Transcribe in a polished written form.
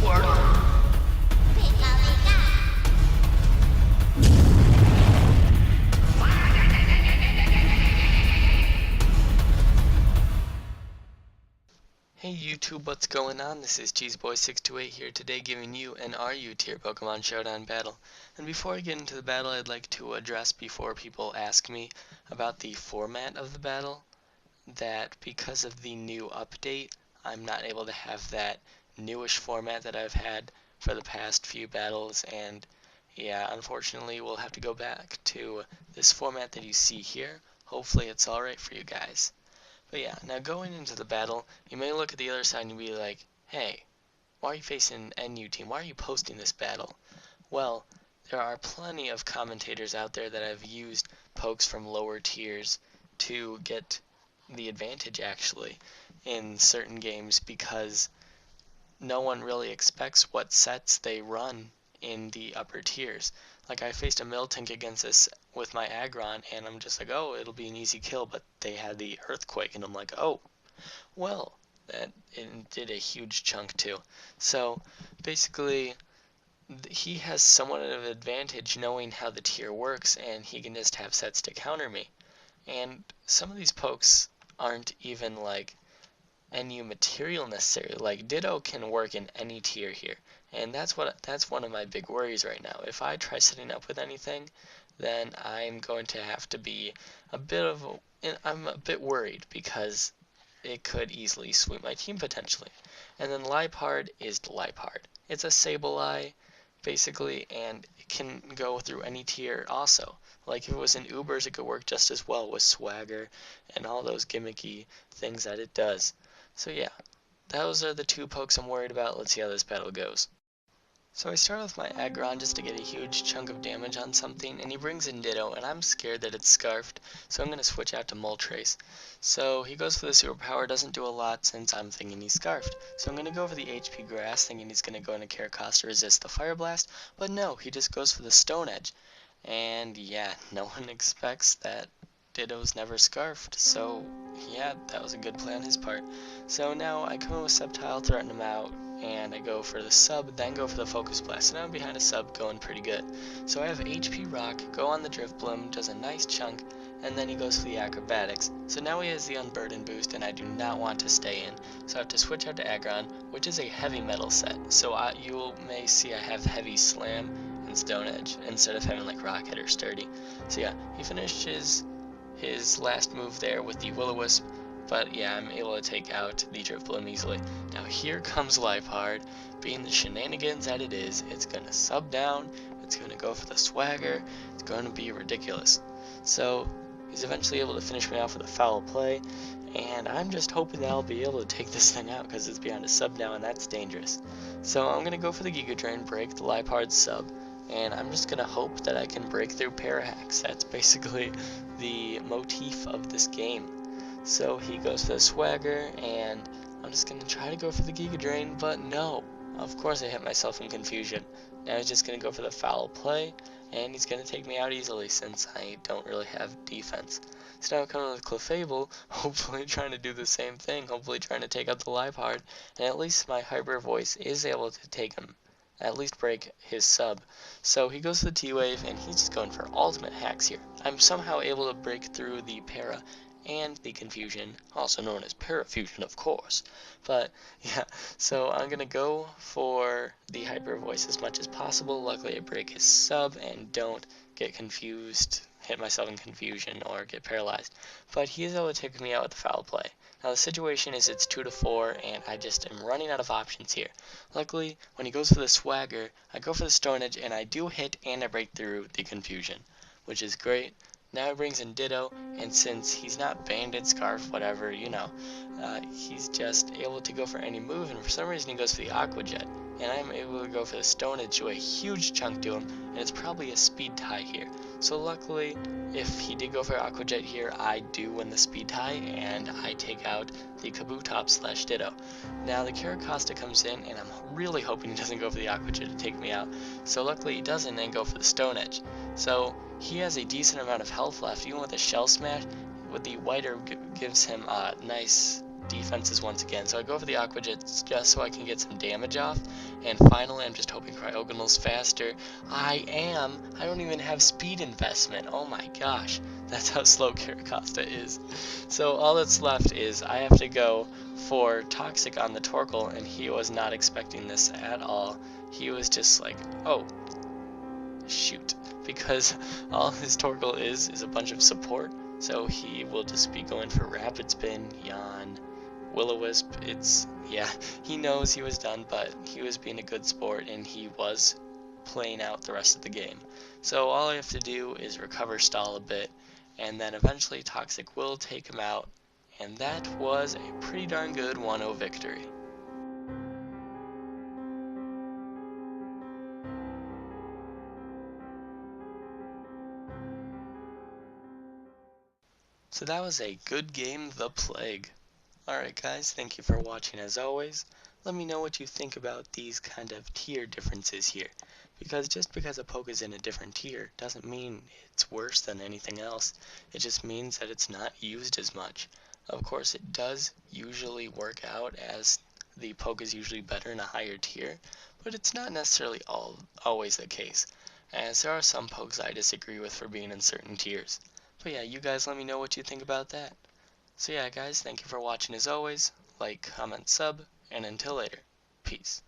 Hey YouTube, what's going on? This is Cheeseboy628 here today giving you an RU tier Pokemon Showdown battle. And before I get into the battle, I'd like to address before people ask me about the format of the battle, that because of the new update, I'm not able to have that newish format that I've had for the past few battles, and yeah, unfortunately we'll have to go back to this format that you see here. Hopefully it's alright for you guys. But yeah, now going into the battle, you may look at the other side and be like, hey, why are you facing an NU team? Why are you posting this battle? Well, there are plenty of commentators out there that have used pokes from lower tiers to get the advantage actually in certain games because no one really expects what sets they run in the upper tiers. Like I faced a Miltank against this with my Aggron and I'm just like, oh, it'll be an easy kill, but they had the Earthquake and I'm like, oh, well, that it did a huge chunk too. So basically he has somewhat of an advantage knowing how the tier works, and he can just have sets to counter me. And some of these pokes aren't even like NU material necessarily. Like Ditto can work in any tier here, and that's one of my big worries right now. If I try setting up with anything, then I'm going to have to be I'm a bit worried because it could easily sweep my team potentially. And then Liepard is Liepard. It's a Sableye basically, and it can go through any tier also. Like if it was in Ubers, it could work just as well with Swagger and all those gimmicky things that it does. So yeah, those are the two pokes I'm worried about. Let's see how this battle goes. So I start with my Aggron just to get a huge chunk of damage on something, and he brings in Ditto, and I'm scared that it's Scarfed, so I'm going to switch out to Moltres. So he goes for the Superpower, doesn't do a lot since I'm thinking he's Scarfed. So I'm going to go for the HP Grass, thinking he's going to go into Caracost to resist the Fire Blast, but no, he just goes for the Stone Edge. And yeah, no one expects that Ditto's never Scarfed, so yeah, that was a good play on his part. So now I come in with Sceptile, threaten him out, and I go for the sub, then go for the Focus Blast. And I'm behind a sub going pretty good. So I have HP Rock, go on the Drift Bloom, does a nice chunk, and then he goes for the Acrobatics. So now he has the Unburden boost, and I do not want to stay in. So I have to switch out to Aggron, which is a heavy metal set. So you may see I have Heavy Slam and Stone Edge instead of having like Rocket or Sturdy. So yeah, he finishes his last move there with the Will-O-Wisp, but yeah, I'm able to take out the Drift Bloom easily. Now here comes Liepard, being the shenanigans that it is. It's gonna sub down, it's gonna go for the Swagger, it's gonna be ridiculous. So he's eventually able to finish me off with a foul play, and I'm just hoping that I'll be able to take this thing out because it's behind a sub now, and that's dangerous. So I'm gonna go for the Giga Drain, break the Liepard sub, and I'm just going to hope that I can break through Parahacks. That's basically the motif of this game. So he goes for the Swagger, and I'm just going to try to go for the Giga Drain, but no. Of course I hit myself in confusion. Now he's just going to go for the foul play, and he's going to take me out easily since I don't really have defense. So now I'm coming with Clefable, hopefully trying to do the same thing, hopefully trying to take out the Liepard, and at least my Hyper Voice is able to take him. At least break his sub. So he goes to the T-Wave, and he's just going for ultimate hacks here. I'm somehow able to break through the Para and the Confusion, also known as Parafusion, of course. But yeah, so I'm gonna go for the Hyper Voice as much as possible. Luckily I break his sub and don't get confused, hit myself in confusion, or get paralyzed. But he is able to take me out with the foul play. Now the situation is it's 2-4, and I just am running out of options here. Luckily, when he goes for the Swagger, I go for the Stone Edge, and I do hit, and I break through the Confusion, which is great. Now he brings in Ditto, and since he's not Banded, Scarf, whatever, you know, he's just able to go for any move, and for some reason he goes for the Aqua Jet, and I'm able to go for the Stone Edge, do a huge chunk to him, and it's probably a speed tie here. So luckily, if he did go for Aqua Jet here, I do win the speed tie, and I take out the Kabutops / Ditto. Now the Caracosta comes in, and I'm really hoping he doesn't go for the Aqua Jet to take me out. So luckily he doesn't, and go for the Stone Edge. So he has a decent amount of health left, even with a Shell Smash. With the Whiter gives him a nice defenses once again. So I go for the Aqua Jets just so I can get some damage off. And finally, I'm just hoping Cryogonal's faster. I don't even have speed investment. Oh my gosh. That's how slow Caracosta is. So all that's left is I have to go for Toxic on the Torkoal, and he was not expecting this at all. He was just like, oh, shoot. Because all his Torkoal is a bunch of support. So he will just be going for Rapid Spin, Yawn, Will-O-Wisp. Yeah, he knows he was done, but he was being a good sport, and he was playing out the rest of the game. So all I have to do is recover stall a bit, and then eventually Toxic will take him out, and that was a pretty darn good 1-0 victory. So that was a good game, The Plague. Alright guys, thank you for watching as always. Let me know what you think about these kind of tier differences here. Because just because a poke is in a different tier doesn't mean it's worse than anything else. It just means that it's not used as much. Of course, it does usually work out as the poke is usually better in a higher tier, but it's not necessarily always the case, as there are some pokes I disagree with for being in certain tiers. But yeah, you guys let me know what you think about that. So yeah guys, thank you for watching as always. Like, comment, sub, and until later, peace.